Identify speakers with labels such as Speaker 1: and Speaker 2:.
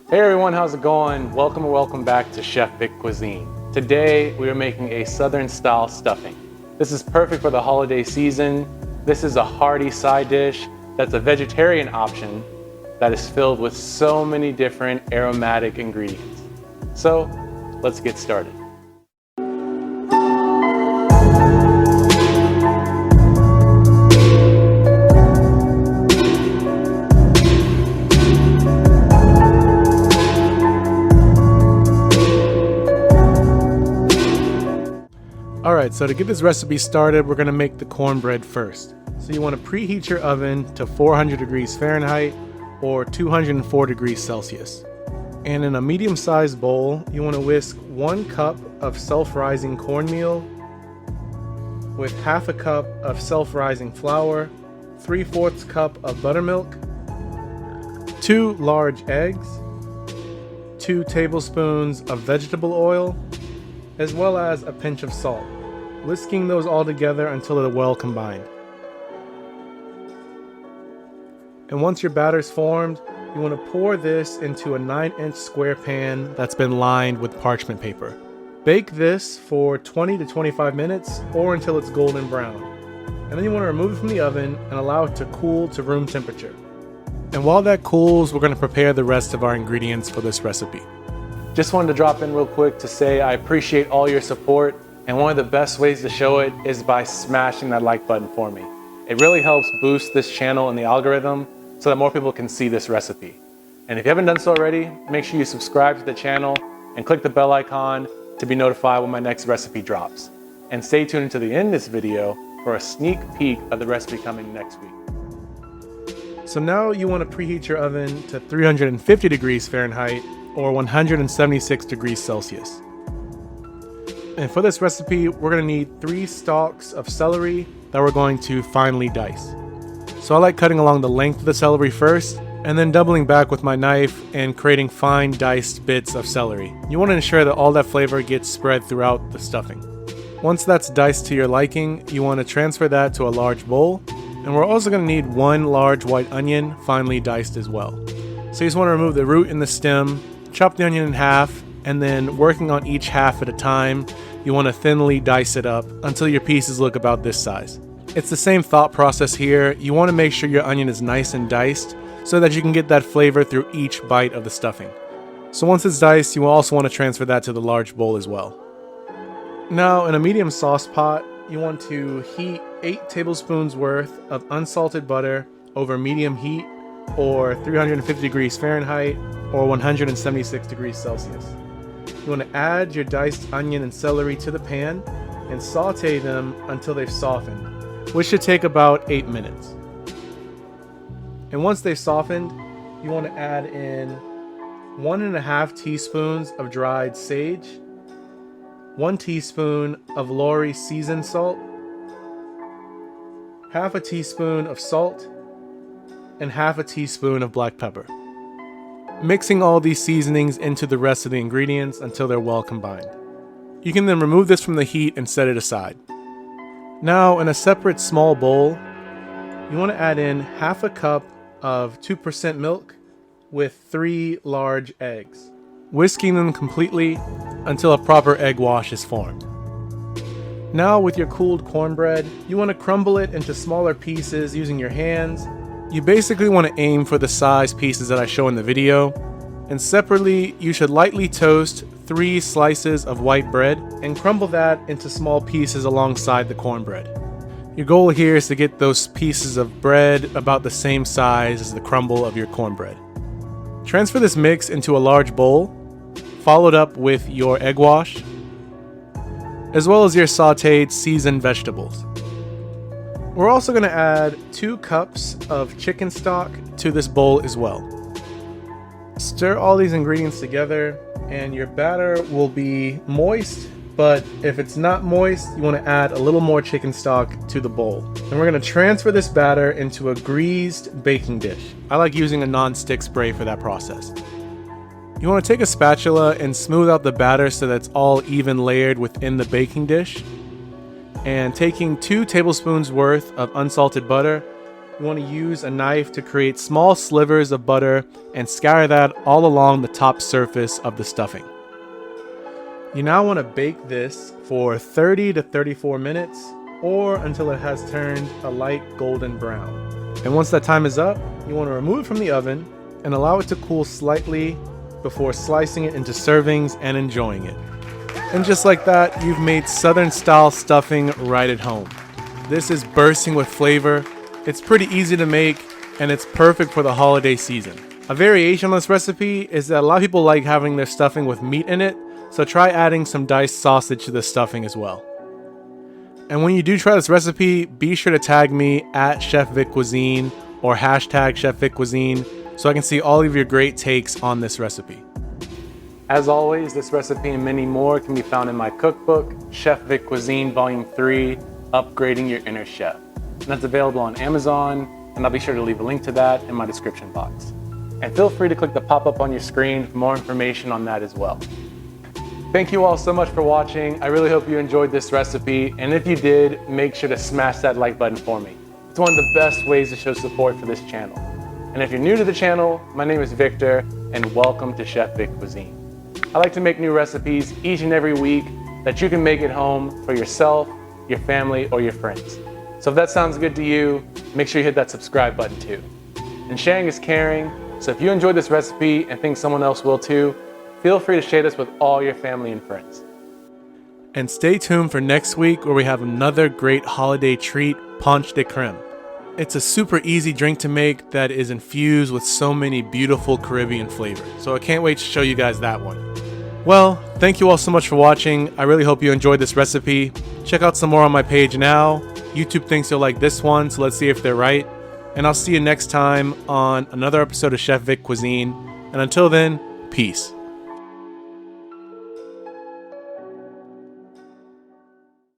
Speaker 1: Hey everyone, how's it going? Welcome or welcome back to Chef Vic Cuisine. Today we are making a Southern style stuffing. This is perfect for the holiday season. This is a hearty side dish that's a vegetarian option that is filled with so many different aromatic ingredients. So let's get started. Alright, so to get this recipe started, we're going to make the cornbread first. So you want to preheat your oven to 400 degrees Fahrenheit or 204 degrees Celsius. And in a medium-sized bowl, you want to whisk 1 cup of self-rising cornmeal with half a cup of self-rising flour, 3/4 cup of buttermilk, 2 large eggs, 2 tablespoons of vegetable oil, as well as a pinch of salt, whisking those all together until they're well combined. And once your batter's formed, you want to pour this into a 9-inch square pan that's been lined with parchment paper. Bake this for 20 to 25 minutes or until it's golden brown. And then you want to remove it from the oven and allow it to cool to room temperature. And while that cools, we're going to prepare the rest of our ingredients for this recipe. Just wanted to drop in real quick to say I appreciate all your support, and one of the best ways to show it is by smashing that like button for me. It really helps boost this channel in the algorithm so that more people can see this recipe. And if you haven't done so already, make sure you subscribe to the channel and click the bell icon to be notified when my next recipe drops. And stay tuned to the end of this video for a sneak peek of the recipe coming next week. So now you want to preheat your oven to 350 degrees Fahrenheit or 176 degrees Celsius. And for this recipe, we're going to need 3 stalks of celery that we're going to finely dice. So I like cutting along the length of the celery first, and then doubling back with my knife and creating fine diced bits of celery. You want to ensure that all that flavor gets spread throughout the stuffing. Once that's diced to your liking, you want to transfer that to a large bowl, and we're also going to need 1 large white onion finely diced as well. So you just want to remove the root and the stem, chop the onion in half, and then working on each half at a time, you want to thinly dice it up until your pieces look about this size. It's the same thought process here. You want to make sure your onion is nice and diced so that you can get that flavor through each bite of the stuffing. So once it's diced, you will also want to transfer that to the large bowl as well. Now in a medium sauce pot, you want to heat 8 tablespoons worth of unsalted butter over medium heat or 350 degrees Fahrenheit or 176 degrees Celsius. You want to add your diced onion and celery to the pan and saute them until they've softened, which should take about 8 minutes. And once they've softened, you want to add in 1.5 teaspoons of dried sage, 1 teaspoon of Lorry seasoned salt, half a teaspoon of salt, and half a teaspoon of black pepper. Mixing all these seasonings into the rest of the ingredients until they're well combined. You can then remove this from the heat and set it aside. Now in a separate small bowl, you want to add in half a cup of 2% milk with 3 large eggs, whisking them completely until a proper egg wash is formed. Now with your cooled cornbread, you want to crumble it into smaller pieces using your hands. You basically want to aim for the size pieces that I show in the video, and separately you should lightly toast 3 slices of white bread and crumble that into small pieces alongside the cornbread. Your goal here is to get those pieces of bread about the same size as the crumble of your cornbread. Transfer this mix into a large bowl, followed up with your egg wash, as well as your sauteed seasoned vegetables. We're also going to add 2 cups of chicken stock to this bowl as well. Stir all these ingredients together and your batter will be moist, but if it's not moist, you want to add a little more chicken stock to the bowl. And we're going to transfer this batter into a greased baking dish. I like using a non-stick spray for that process. You want to take a spatula and smooth out the batter so that it's all even layered within the baking dish. And taking 2 tablespoons worth of unsalted butter You want to use a knife to create small slivers of butter and scatter that all along the top surface of the stuffing. You now want to bake this for 30 to 34 minutes or until it has turned a light golden brown. And once that time is up, you want to remove it from the oven and allow it to cool slightly before slicing it into servings and enjoying it. And just like that, you've made Southern style stuffing right at home. This is bursting with flavor. It's pretty easy to make and it's perfect for the holiday season. A variation on this recipe is that a lot of people like having their stuffing with meat in it, so try adding some diced sausage to the stuffing as well. And when you do try this recipe, be sure to tag me at Chef Vic Cuisine or hashtag Chef Vic Cuisine so I can see all of your great takes on this recipe. As always, this recipe and many more can be found in my cookbook, Chef Vic Cuisine Volume 3, Upgrading Your Inner Chef. And that's available on Amazon, and I'll be sure to leave a link to that in my description box. And feel free to click the pop-up on your screen for more information on that as well. Thank you all so much for watching. I really hope you enjoyed this recipe, and if you did, make sure to smash that like button for me. It's one of the best ways to show support for this channel. And if you're new to the channel, my name is Victor, and welcome to Chef Vic Cuisine. I like to make new recipes each and every week that you can make at home for yourself, your family, or your friends. So if that sounds good to you, make sure you hit that subscribe button too. And sharing is caring, so if you enjoyed this recipe and think someone else will too, feel free to share this with all your family and friends. And stay tuned for next week where we have another great holiday treat, Punch de Crème. It's a super easy drink to make that is infused with so many beautiful Caribbean flavors. So I can't wait to show you guys that one. Well, thank you all so much for watching. I really hope you enjoyed this recipe. Check out some more on my page now. YouTube thinks you'll like this one, so let's see if they're right. And I'll see you next time on another episode of Chef Vic Cuisine. And until then, peace.